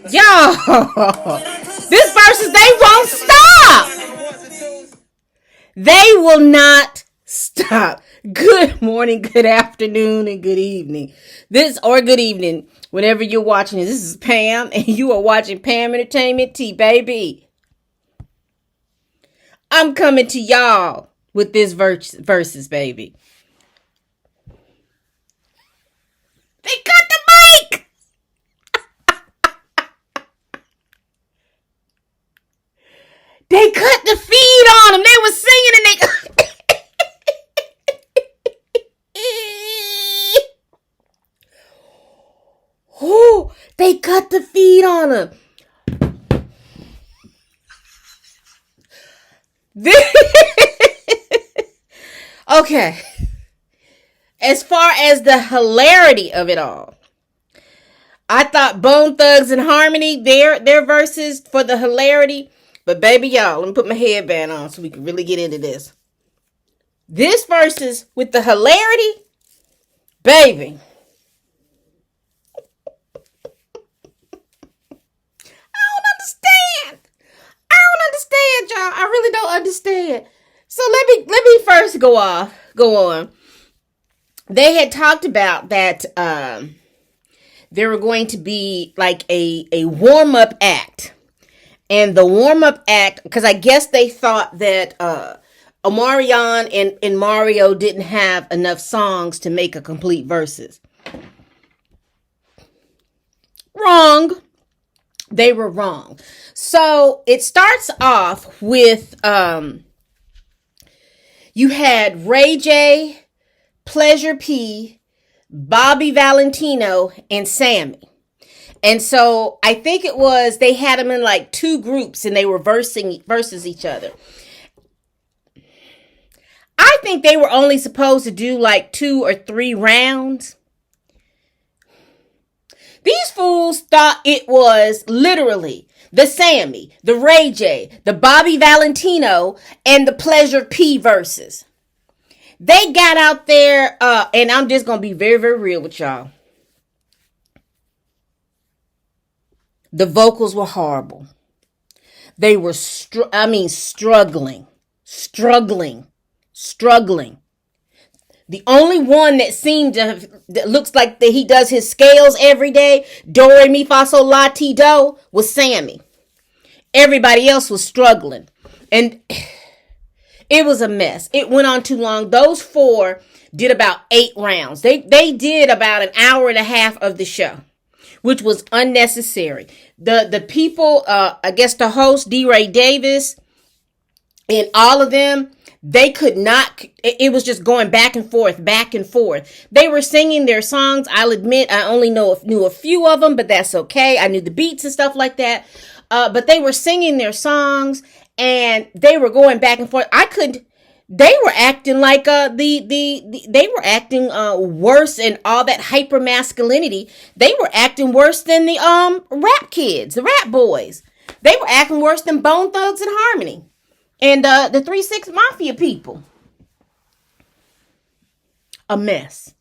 Y'all, this versus, they won't stop. They will not stop. Good morning, good afternoon, and good evening. Good evening, whenever you're watching this. This is Pam, and you are watching Pam Entertainment T, baby. I'm coming to y'all with this versus, baby. They cut the mic. They cut the feed on them. They were singing and they... Oh, they cut the feed on them. Okay. As far as the hilarity of it all, I thought Bone Thugs and Harmony, their verses for the hilarity. But baby, y'all, let me put my headband on so we can really get into this. This versus with the hilarity, baby. I don't understand, y'all. I really don't understand. So let me first go on. They had talked about that there were going to be like a warm-up act. And the warm-up act, because I guess they thought that Omarion and Mario didn't have enough songs to make a complete verses. Wrong. They were wrong. So it starts off with you had Ray J, Pleasure P, Bobby Valentino, and Sammy. And so I think it was they had them in like two groups and they were versus each other. I think they were only supposed to do like 2 or 3 rounds. These fools thought it was literally the Sammy, the Ray J, the Bobby Valentino, and the Pleasure P verses. They got out there, and I'm just going to be very, very real with y'all. The vocals were horrible. They were, struggling. The only one that seemed that looks like that he does his scales every day, do, re, mi, fa, sol, la, ti, do, was Sammy. Everybody else was struggling. And it was a mess. It went on too long. Those 4 did about 8 rounds. They did about an hour and a half of the show, which was unnecessary. The people, I guess the host, D. Ray Davis, and all of them, they could not, it was just going back and forth. They were singing their songs. I'll admit I only knew a few of them, but that's okay. I knew the beats and stuff like that. But they were singing their songs and they were going back and forth. They were acting like, they were acting, worse, and all that hyper masculinity. They were acting worse than the, rap kids, the rap boys. They were acting worse than Bone Thugs and Harmony. And the 3-6 Mafia people. A mess.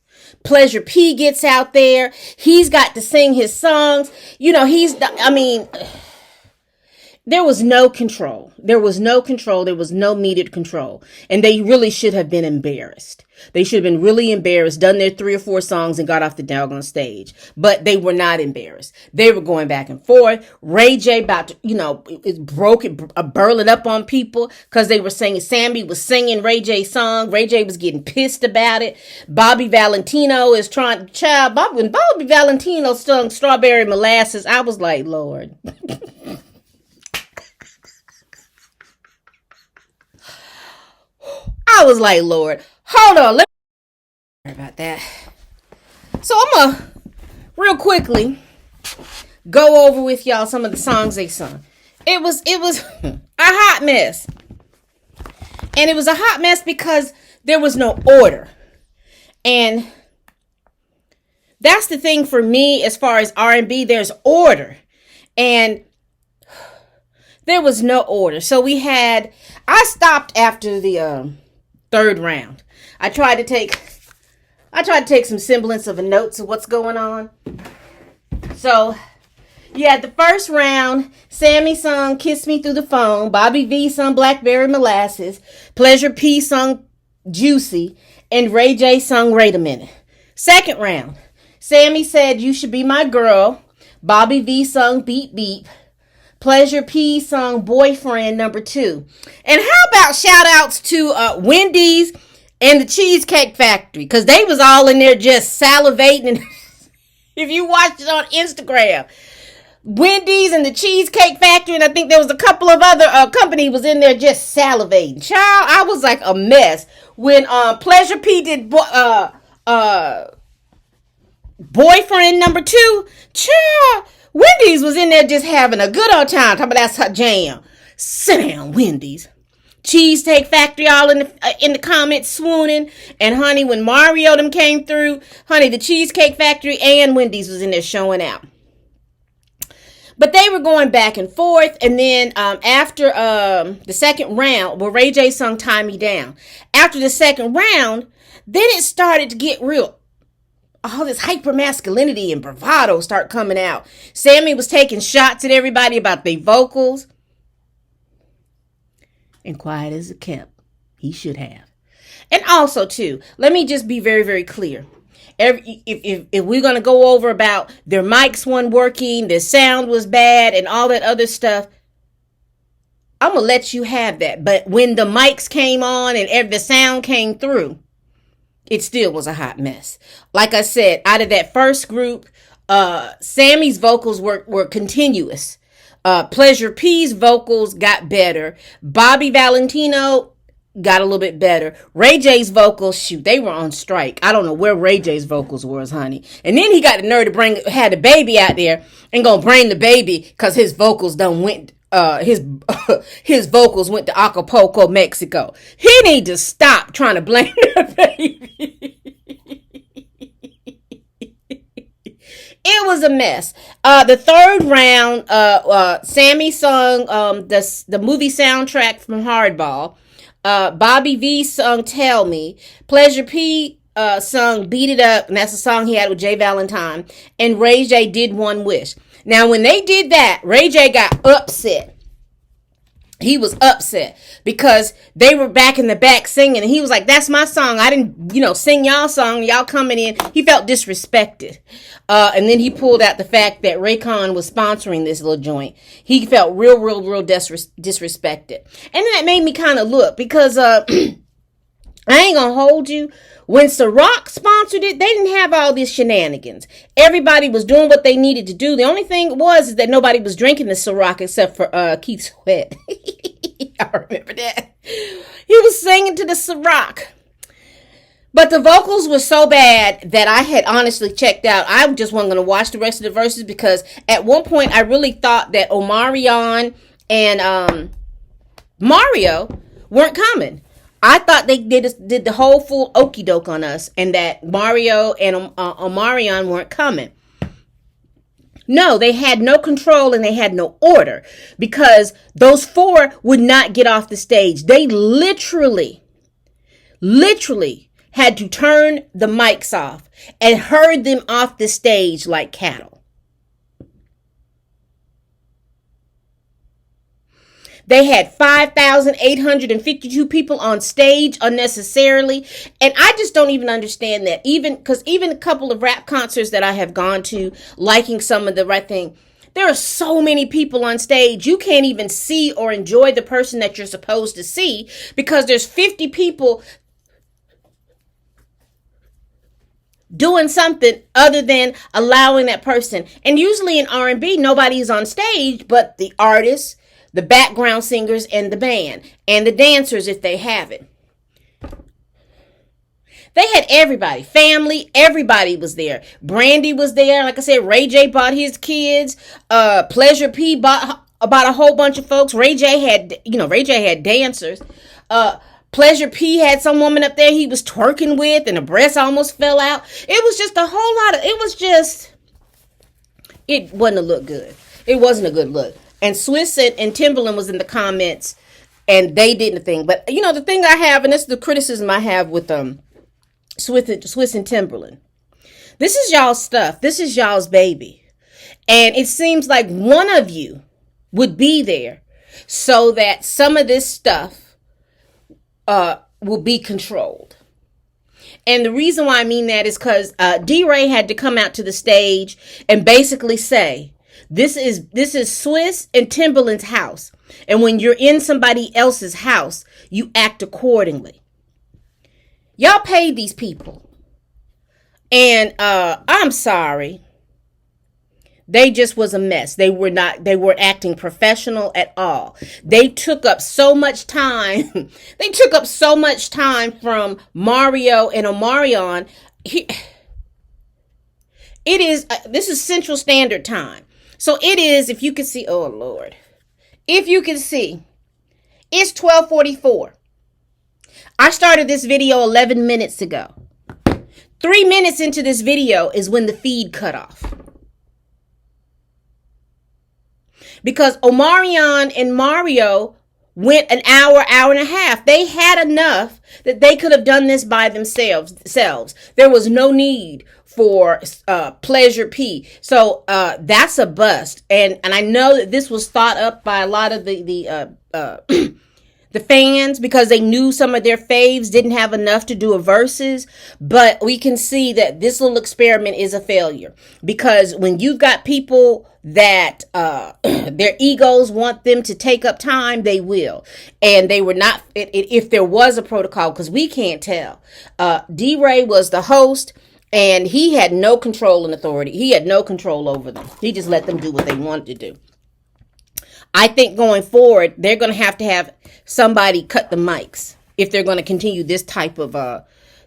Pleasure P gets out there. He's got to sing his songs. You know, there was no control. There was no needed control. And they really should have been embarrassed. They should have been really embarrassed, done their 3 or 4 songs and got off the doggone stage. But they were not embarrassed. They were going back and forth. Ray J about to, burling up on people because they were singing. Sammy was singing Ray J's song. Ray J was getting pissed about it. Bobby Valentino is trying, when Bobby Valentino sung Strawberry Molasses, I was like, Lord. I was like, Lord, hold on. Let me about that. So I'm going to real quickly go over with y'all some of the songs they sung. It was a hot mess. And it was a hot mess because there was no order. And that's the thing for me as far as R&B, there's order. And there was no order. So I stopped after the 3rd round. I tried to take some semblance of a notes of what's going on. So Yeah, the first round, Sammy sung Kiss Me Through the Phone, Bobby V sung Blackberry Molasses, Pleasure P sung Juicy, and Ray J sung Wait a Minute. Second round, Sammy said You Should Be My Girl, Bobby V sung Beep Beep, Pleasure P sung Boyfriend number 2. And how about shout outs to Wendy's and the Cheesecake Factory, because they was all in there just salivating. If you watched it on Instagram, Wendy's and the Cheesecake Factory, and I think there was a couple of other company was in there just salivating. Child, I was like a mess when Pleasure P did Boyfriend number 2. Child, Wendy's was in there just having a good old time. Talking about that's her jam. Sit down, Wendy's. Cheesecake Factory all in the comments swooning. And honey, when Mario them came through, honey, the Cheesecake Factory and Wendy's was in there showing out. But they were going back and forth. And then after the second round, well, Ray J sung Tie Me Down. After the second round, then it started to get real. All this hyper masculinity and bravado start coming out. Sammy was taking shots at everybody about their vocals. And quiet as it kept. He should have. And also, too, let me just be very, very clear. If we're going to go over about their mics weren't working, their sound was bad, and all that other stuff, I'm going to let you have that. But when the mics came on and the sound came through, it still was a hot mess. Like I said, out of that first group, Sammy's vocals were continuous. Pleasure P's vocals got better. Bobby Valentino got a little bit better. Ray J's vocals, shoot, they were on strike. I don't know where Ray J's vocals was, honey. And then he got the nerve to had the baby out there and gonna bring the baby because his vocals done went, his vocals went to Acapulco, Mexico. He need to stop trying to blame the baby. It was a mess. The third round, Sammy sung the movie soundtrack from Hardball. Bobby V sung Tell Me. Pleasure P sung Beat It Up, and that's a song he had with Jay Valentine. And Ray J did One Wish. Now, when they did that, Ray J got upset. He was upset because they were back in the back singing, and he was like, that's my song. I didn't, sing y'all song. Y'all coming in. He felt disrespected. And then he pulled out the fact that Raycon was sponsoring this little joint. He felt real disrespected. And then that made me kind of look because, I ain't gonna hold you. When Ciroc sponsored it, they didn't have all these shenanigans. Everybody was doing what they needed to do. The only thing is that nobody was drinking the Ciroc except for Keith Sweat. I remember that. He was singing to the Ciroc. But the vocals were so bad that I had honestly checked out. I just wasn't going to watch the rest of the verses because at one point I really thought that Omarion and Mario weren't coming. I thought they did the whole full okie doke on us and that Mario and Omarion weren't coming. No, they had no control and they had no order because those four would not get off the stage. They literally had to turn the mics off and herd them off the stage like cattle. They had 5,852 people on stage unnecessarily. And I just don't even understand that. Even a couple of rap concerts that I have gone to, liking some of the right thing, there are so many people on stage. You can't even see or enjoy the person that you're supposed to see because there's 50 people doing something other than allowing that person. And usually in R&B, nobody's on stage but the artists, the background singers, and the band, and the dancers if they have it. They had everybody, family, everybody was there. Brandy was there. Like I said, Ray J bought his kids. Pleasure P bought about a whole bunch of folks. Ray J had dancers. Pleasure P had some woman up there he was twerking with, and the breast almost fell out. It was just a whole lot of, it wasn't a look good. It wasn't a good look. And Swiss and Timberland was in the comments, and they did the thing. But, the thing I have, and this is the criticism I have with Swiss and Timberland. This is y'all's stuff. This is y'all's baby. And it seems like one of you would be there so that some of this stuff will be controlled. And the reason why I mean that is because D-Ray had to come out to the stage and basically say, this is Swiss and Timberland's house. And when you're in somebody else's house, you act accordingly. Y'all paid these people. And I'm sorry. They just was a mess. They were acting professional at all. They took up so much time. They took up so much time from Mario and Omarion. This is Central Standard Time. So it is, if you can see, oh Lord. If you can see, it's 12:44. I started this video 11 minutes ago. 3 minutes into this video is when the feed cut off. Because Omarion and Mario went an hour and a half. They had enough that they could have done this by themselves. There was no need for Pleasure P. So that's a bust. And I know that this was thought up by a lot of the fans because they knew some of their faves didn't have enough to do a versus. But we can see that this little experiment is a failure. Because when you've got people that their egos want them to take up time, they will. And they were not, if there was a protocol, because we can't tell. D-Ray was the host, and he had no control and authority. He had no control over them. He just let them do what they wanted to do. I think going forward, they're going to have somebody cut the mics if they're going to continue this type of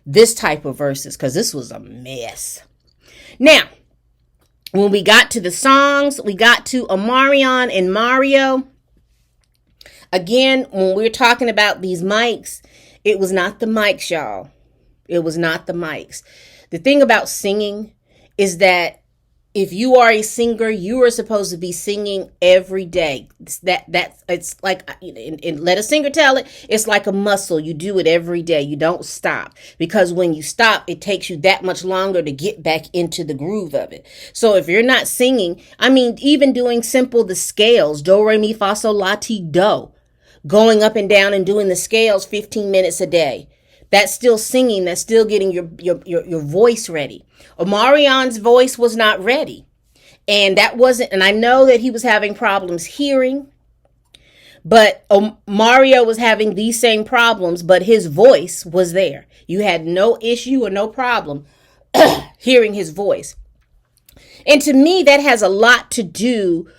verses, because this was a mess. Now, when we got to the songs, we got to Omarion and Mario. Again, when we were talking about these mics, it was not the mics, y'all. It was not the mics. The thing about singing is that if you are a singer, you are supposed to be singing every day. It's like, and let a singer tell it, it's like a muscle. You do it every day. You don't stop, because when you stop, it takes you that much longer to get back into the groove of it. So if you're not singing, I mean, even doing simple, the scales, do, re, mi, fa, sol, la, ti, do, going up and down and doing the scales 15 minutes a day. That's still singing. That's still getting your voice ready. Omarion's voice was not ready. And that wasn't, and I know that he was having problems hearing, but Mario was having these same problems, but his voice was there. You had no issue or no problem hearing his voice. And to me, that has a lot to do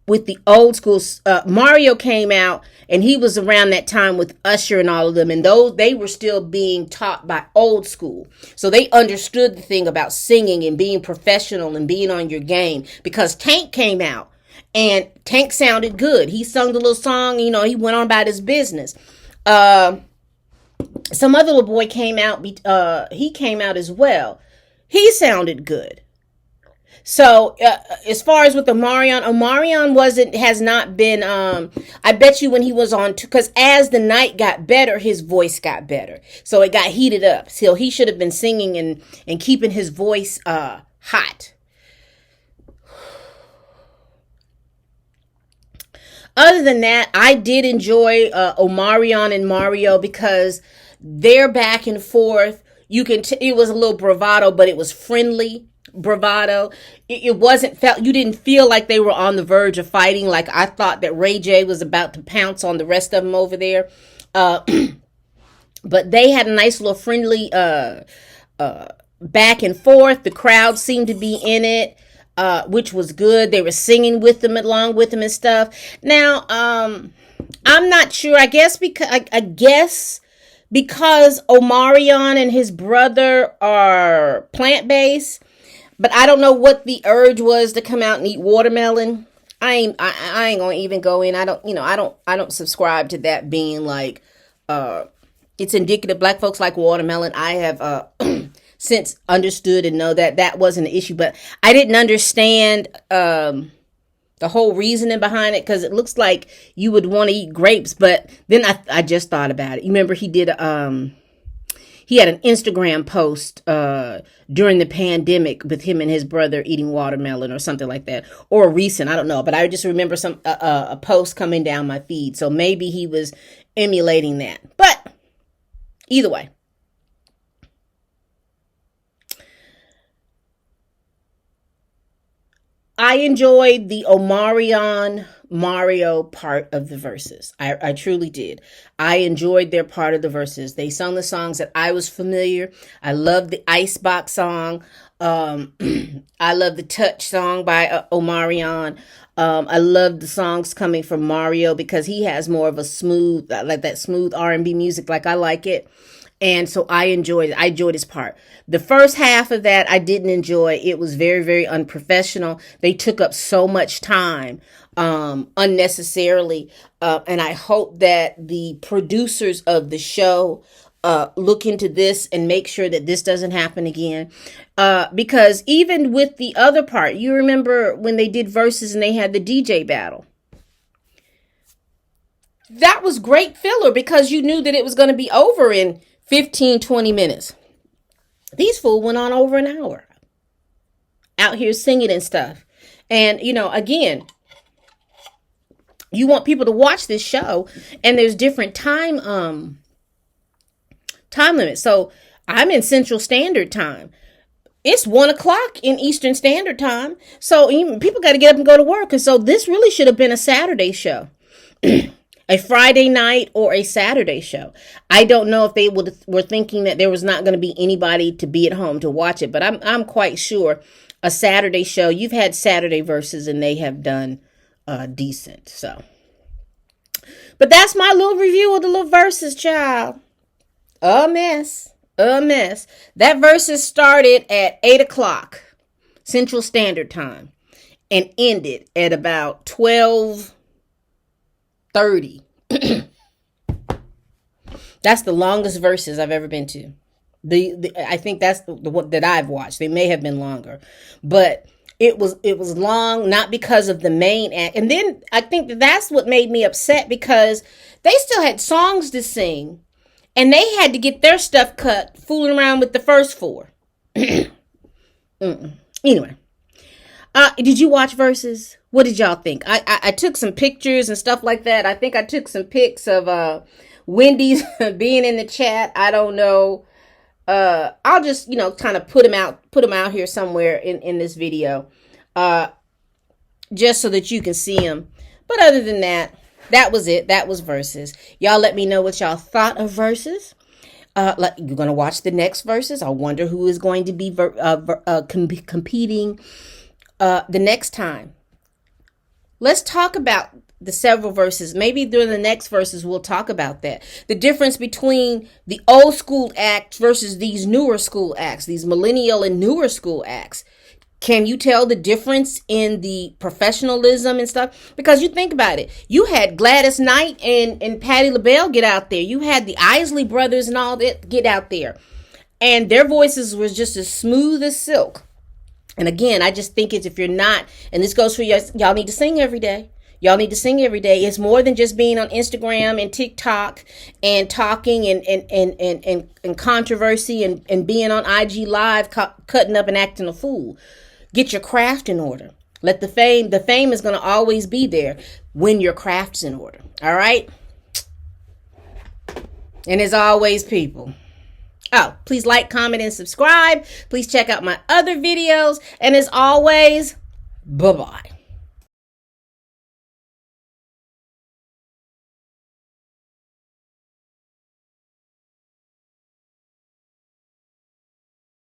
with the old school. Mario came out, and he was around that time with Usher and all of them. And they were still being taught by old school. So they understood the thing about singing and being professional and being on your game. Because Tank came out, and Tank sounded good. He sung the little song, he went on about his business. Some other little boy came out. He came out as well. He sounded good. So as far as with Omarion has not been, I bet you when he was on, because as the night got better, his voice got better. So it got heated up. So he should have been singing and keeping his voice hot. Other than that, I did enjoy Omarion and Mario because their back and forth, it was a little bravado, but it was friendly bravado. It wasn't you didn't feel like they were on the verge of fighting. Like I thought that Ray J was about to pounce on the rest of them over there. But they had a nice little friendly back and forth. The crowd seemed to be in it, which was good. They were singing with them, along with them and stuff. Now, I'm not sure. I guess because Omarion and his brother are plant-based, but I don't know what the urge was to come out and eat watermelon. I ain't gonna even go in. I don't subscribe to that being like, it's indicative black folks like watermelon. I have since understood and know that wasn't an issue, but I didn't understand the whole reasoning behind it, because it looks like you would want to eat grapes. But then I just thought about it. You remember he did he had an Instagram post during the pandemic with him and his brother eating watermelon or something like that, or recent, I don't know, but I just remember a post coming down my feed. So maybe he was emulating that. But either way, I enjoyed the Omarion Mario part of the verses. I truly did. I enjoyed their part of the verses. They sung the songs that I was familiar. I love the Icebox song. I love the Touch song by Omarion. I love the songs coming from Mario because he has more of a smooth, like that smooth R&B music like I like it. And so I enjoyed it. I enjoyed his part. The first half of that I didn't enjoy. It was very, very unprofessional. They took up so much time unnecessarily. And I hope that the producers of the show look into this and make sure that this doesn't happen again. Because even with the other part, you remember when they did Versus and they had the DJ battle. That was great filler because you knew that it was going to be over in 15, 20 minutes. These fools went on over an hour out here singing and stuff. And, you know, again, you want people to watch this show and there's different time limits. So I'm in Central Standard Time. It's 1:00 in Eastern Standard Time. So people got to get up and go to work. And so this really should have been a Saturday show. A Friday night or a Saturday show. I don't know if they were thinking that there was not going to be anybody to be at home to watch it, but I'm quite sure a Saturday show. You've had Saturday Versus and they have done decent. So, but that's my little review of the little Versus, child. A mess. That Versus started at 8:00 Central Standard Time and ended at about 12:30. That's the longest Versus I've ever been to. I think that's the one that I've watched. They may have been longer, but it was long, not because of the main act. And then I think that's what made me upset because they still had songs to sing and they had to get their stuff cut fooling around with the first four. Anyway. Did you watch Versus? What did y'all think? I took some pictures and stuff like that. I think I took some pics of Wendy's being in the chat. I don't know. I'll just, kind of put them out here somewhere in this video. Just so that you can see them. But other than that, that was it. That was Versus. Y'all let me know what y'all thought of Versus. You're going to watch the next Versus. I wonder who is going to be competing the next time. Let's talk about the several Verses. Maybe during the next Verses we'll talk about that. The difference between the old school acts versus these newer school acts, these millennial and newer school acts. Can you tell the difference in the professionalism and stuff? Because you think about it. You had Gladys Knight and Patti LaBelle get out there. You had the Isley Brothers and all that get out there. And their voices was just as smooth as silk. And again, I just think if you're not, and this goes for y'all need to sing every day. Y'all need to sing every day. It's more than just being on Instagram and TikTok and talking and controversy and being on IG Live, cutting up and acting a fool. Get your craft in order. Let the fame is going to always be there when your craft's in order. All right. And as always, people. Oh, please like, comment, and subscribe. Please check out my other videos. And as always, bye-bye.